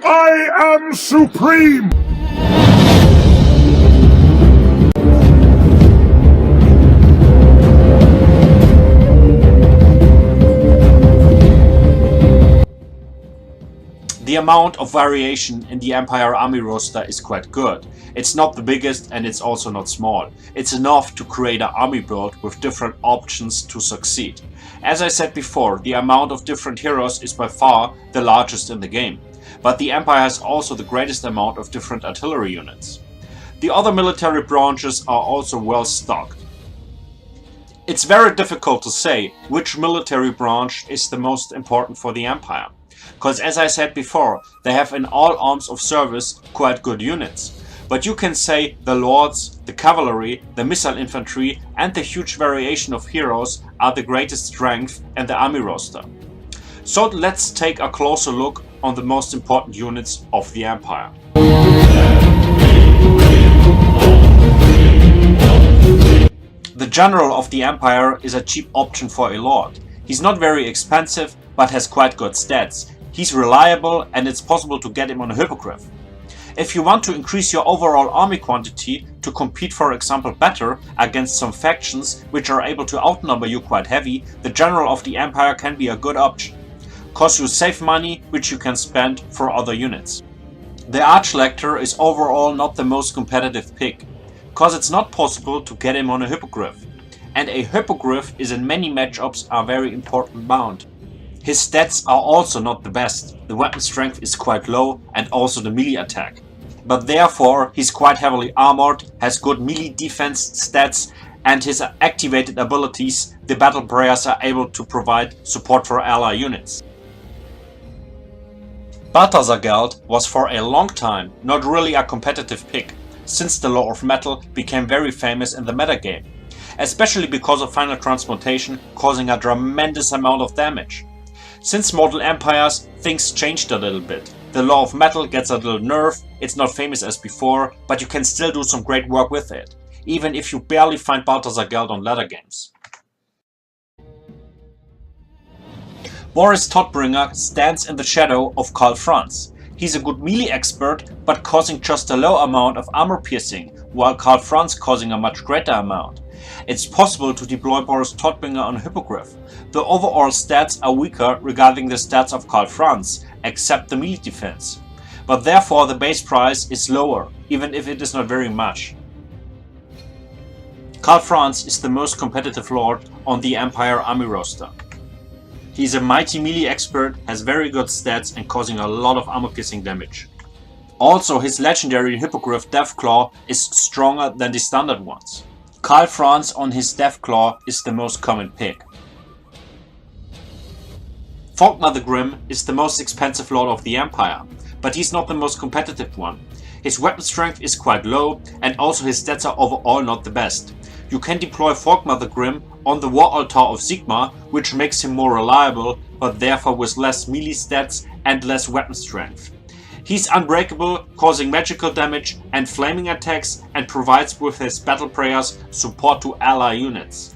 I am supreme! The amount of variation in the Empire army roster is quite good. It's not the biggest and it's also not small. It's enough to create an army build with different options to succeed. As I said before, the amount of different heroes is by far the largest in the game. But the Empire has also the greatest amount of different artillery units. The other military branches are also well stocked. It's very difficult to say which military branch is the most important for the Empire. Because as I said before, they have in all arms of service quite good units. But you can say the lords, the cavalry, the missile infantry and the huge variation of heroes are the greatest strength in the army roster. So let's take a closer look on the most important units of the Empire. The general of the Empire is a cheap option for a lord. He's not very expensive but has quite good stats. He's reliable and it's possible to get him on a hippogriff. If you want to increase your overall army quantity to compete, for example, better against some factions which are able to outnumber you quite heavy, the general of the Empire can be a good option. Cause you save money which you can spend for other units. The Archlector is overall not the most competitive pick, cause it's not possible to get him on a hippogriff. And a hippogriff is in many matchups a very important mount. His stats are also not the best. The weapon strength is quite low and also the melee attack. But therefore he's quite heavily armored, has good melee defense stats and his activated abilities, the battle prayers are able to provide support for ally units. Balthasar Geld was for a long time not really a competitive pick, since the Law of Metal became very famous in the metagame, especially because of final transmutation causing a tremendous amount of damage. Since Mortal Empires, things changed a little bit. The Law of Metal gets a little nerf, it's not famous as before, but you can still do some great work with it, even if you barely find Balthasar Geld on ladder games. Boris Todbringer stands in the shadow of Karl Franz. He's a good melee expert, but causing just a low amount of armor piercing, while Karl Franz causing a much greater amount. It's possible to deploy Boris Todbringer on Hippogriff. The overall stats are weaker regarding the stats of Karl Franz, except the melee defense. But therefore the base price is lower, even if it is not very much. Karl Franz is the most competitive lord on the Empire army roster. He's a mighty melee expert, has very good stats and causing a lot of armor piercing damage. Also his legendary Hippogriff Deathclaw is stronger than the standard ones. Karl Franz on his Deathclaw is the most common pick. Faulkner the Grim is the most expensive lord of the Empire, but he's not the most competitive one. His weapon strength is quite low and also his stats are overall not the best. You can deploy Faulkner the Grim on the War Altar of Sigmar, which makes him more reliable, but therefore with less melee stats and less weapon strength. He's unbreakable, causing magical damage and flaming attacks, and provides with his battle prayers support to ally units.